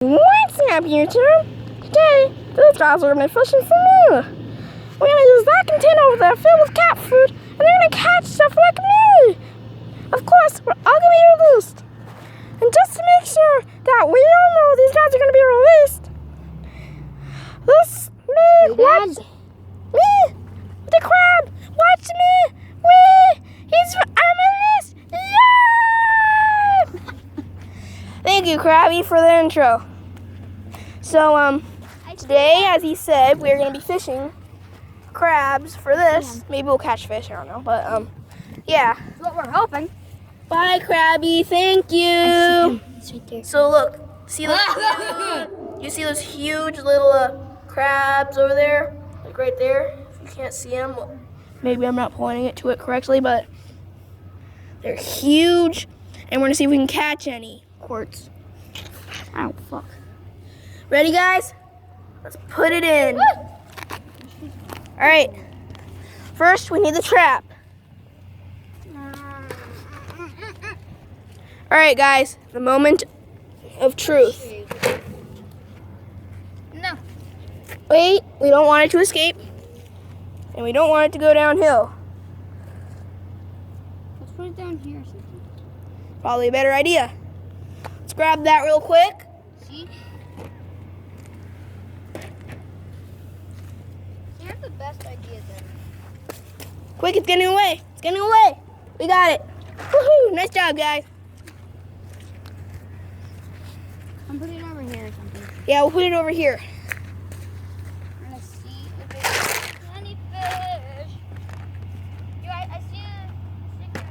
What's up, YouTube? Today, these guys are gonna be fishing for me. We're gonna use that container over there filled with cat food, and they're gonna catch stuff like me. Of course, we're all gonna be released. And just to make sure that we all know these guys are gonna be released, watch me, the crab, watch me, I'm released. Yay! Thank you, Krabby, for the intro. So, today, as he said, we're going to be fishing crabs for this. Maybe we'll catch fish, I don't know. But, yeah. That's what we're hoping. Bye, Krabby. Thank you. It's right there. So, look. See those you see those huge little crabs over there? Like right there? If you can't see them, maybe I'm not pointing it to it correctly, but they're huge. And we're going to see if we can catch any quarts. Oh, fuck. Ready, guys? Let's put it in. All right. First, we need the trap. All right, guys. The moment of truth. No. Wait, we don't want it to escape. And we don't want it to go downhill. Let's put it down here or something. Probably a better idea. Let's grab that real quick. See? You have the best ideas ever. Quick, it's getting away. It's getting away. We got it. Woohoo! Nice job, guys. I'm putting it over here or something. Yeah, we'll put it over here. I'm gonna see if there's any fish. Yo, I see a stick of...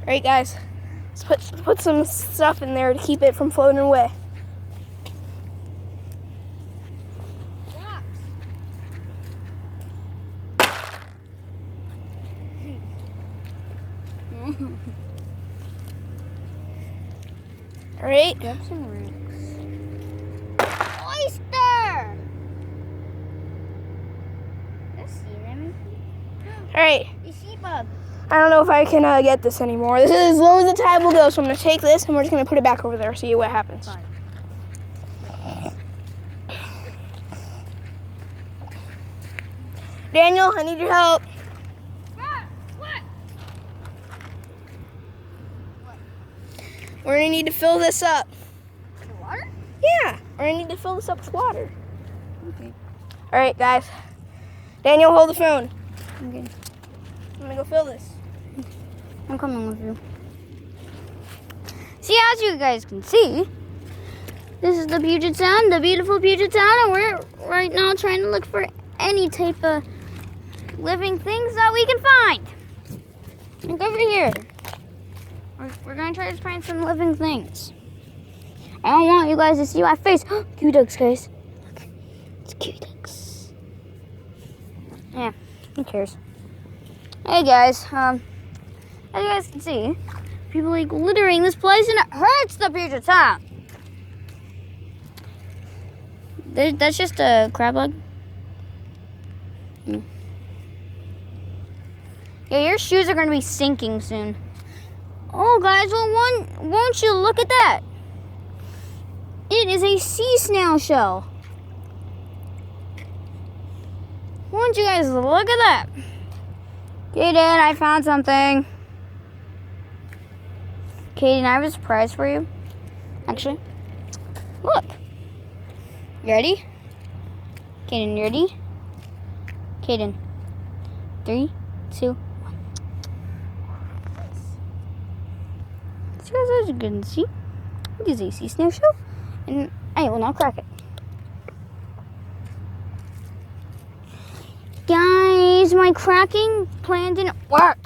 All right, guys. Let's put some stuff in there to keep it from floating away. rocks. All right. Grab some rocks. Oyster! I see them. All right. You see, Bub? I don't know if I can get this anymore. This is as low as the tide will go, so I'm going to take this and we're just going to put it back over there, see what happens. Fine. Daniel, I need your help. What? We're going to need to fill this up. Water? Yeah, we're going to need to fill this up with water. Okay. All right, guys. Daniel, hold the phone. Okay. I'm going to go fill this. I'm coming with you. See, as you guys can see, this is the Puget Sound, the beautiful Puget Sound, and we're right now trying to look for any type of living things that we can find. Look over here. We're going to try to find some living things. I don't want you guys to see my face. Q-ducks, guys. Look, it's Q-ducks. Yeah, who cares? Hey, guys. As you guys can see, people like littering this place, and it hurts the Puget Sound. That's just a crab leg. Yeah, your shoes are going to be sinking soon. Oh, guys, well, won't you look at that? It is a sea snail shell. Won't you guys look at that? Okay, Dad, I found something. Kaden, I have a surprise for you. Actually, look. You ready? Kaden, you ready? Kaden. 3, 2, 1. So guys, as you can see, it is a sea snail shell, and I will now crack it. Guys, my cracking plan didn't work.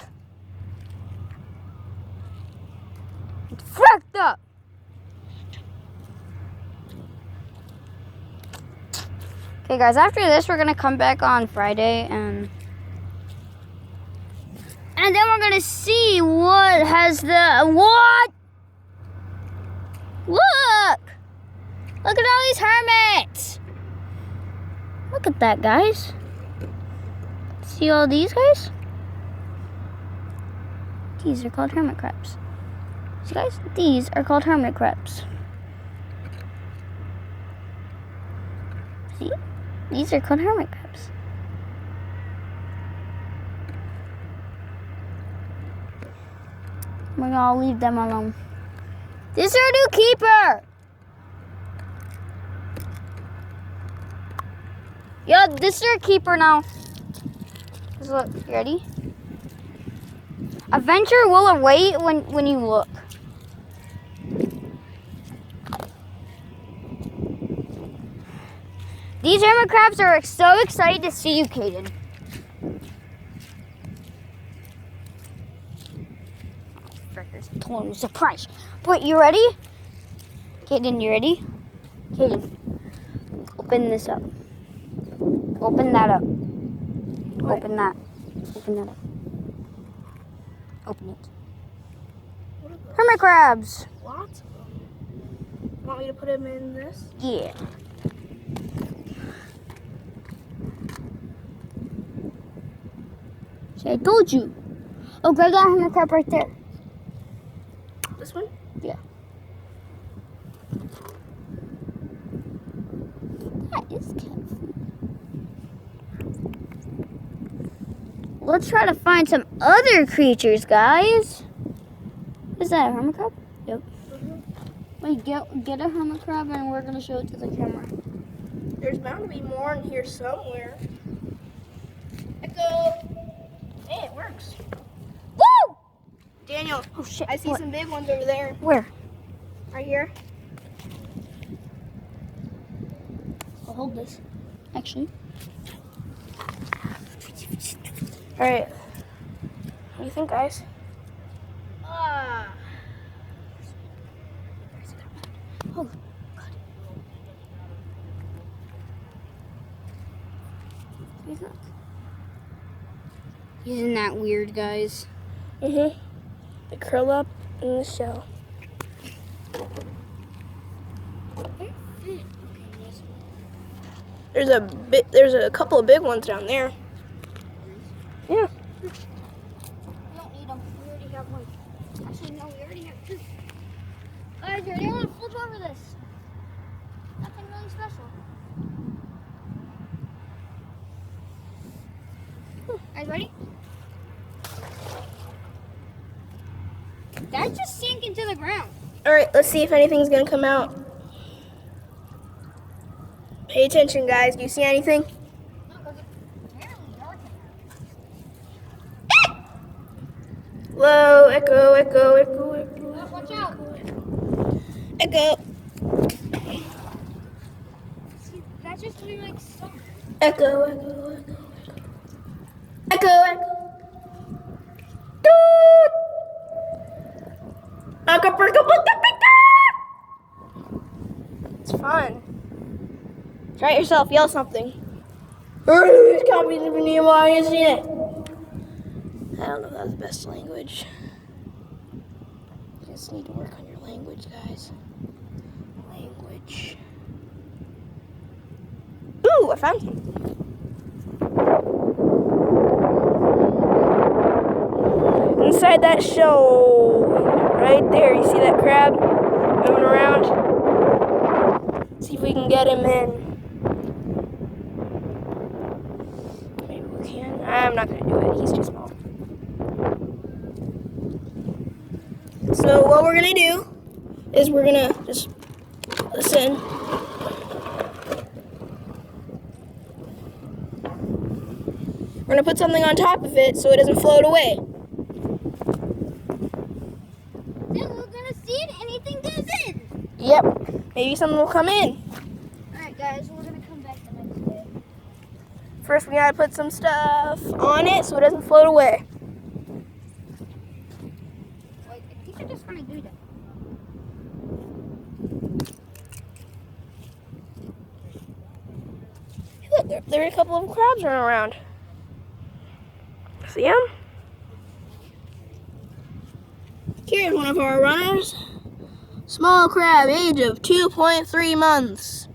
It's fucked up. Okay, guys, after this, we're gonna come back on Friday and then we're gonna see what has the what. Look at all these hermits. Look at that, guys. See all these guys? These are called hermit crabs. So guys, these are called hermit crabs. See? These are called hermit crabs. We're gonna leave them alone. This is our new keeper! Yeah, this is our keeper now. Just look, you ready? Adventure will await when you look. These hermit crabs are so excited to see you, Caden. Frickers, told him surprise. But you ready? Caden, you ready? Caden, open this up. Open that up. What? Open that. Open that up. Open it. Hermit crabs. Lots of them. Want me to put them in this? Yeah. See, I told you. Oh, grab that hermit crab right there. This one? Yeah. That is cat food. Let's try to find some other creatures, guys. Is that a hermit crab? Yep. Wait, get a hermit crab and we're gonna show it to the camera. There's bound to be more in here somewhere. Echo! Hey, it works. Woo! Daniel, Oh shit. I see What? some big ones over there. Where? Right here. I'll hold this. Actually. Alright. What do you think, guys? Oh, God. Isn't that weird, guys? Mm-hmm. They curl up in the shell. There's a couple of big ones down there. Yeah. We don't need them. We already have one. Actually, no, we already have two. Guys, you ready? I want to flip over this. Nothing really special. Guys, ready? That just sank into the ground. Alright, let's see if anything's gonna come out. Pay attention, guys. Do you see anything? No, because it's apparently dark in there. Whoa, echo, echo, echo, echo. Watch out. Echo, See, that's just really like something. echo, echo, echo, echo, echo. Doot! It's fun. Try it yourself. Yell something. It's copies of Nemo. I ain't seen it. I don't know if that's the best language. You just need to work on your language, guys. Language. Ooh, I found something. Inside that shell, right there, you see that crab moving around? See if we can get him in. Maybe we can. I'm not gonna do it, he's too small. So what we're gonna do is we're gonna just listen. We're gonna put something on top of it so it doesn't float away. Then we're gonna see if anything goes in. Yep, maybe something will come in. Alright guys, we're gonna come back the next day. First, we gotta put some stuff on it so it doesn't float away. Like, I think I just wanna do that. Look, there are a couple of crabs running around. See them? Here's one of our runners. Small crab, age of 2.3 months.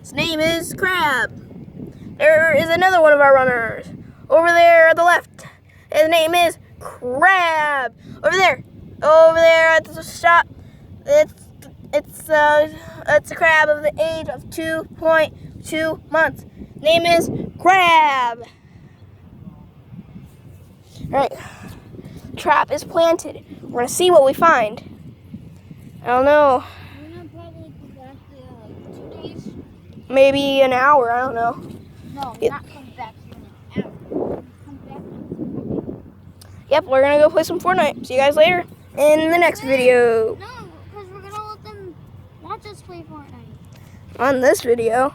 His name is Crab. There is another one of our runners over there at the left. His name is Crab. Over there at the shop. It's a crab of the age of 2.2 months. Name is Crab. All right, trap is planted. We're gonna see what we find. I don't know. We're gonna probably go back there like 2 days. Maybe an hour. I don't know. No, Yep. not come back here in an hour. Come back in Yep, we're gonna go play some Fortnite. See you guys later in the next video. No, because we're gonna let them watch us play Fortnite. On this video.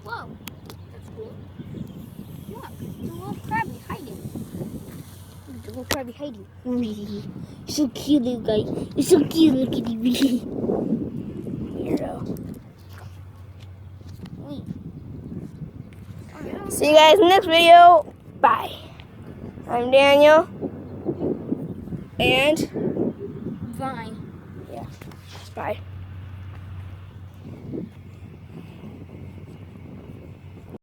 Whoa, that's cool. Look, the little crabby hiding. The little crabby hiding. So cute, little guy. It's so cute, look at him. Weirdo. Wait. See you guys in the next video. Bye. I'm Daniel. And Vine. bye.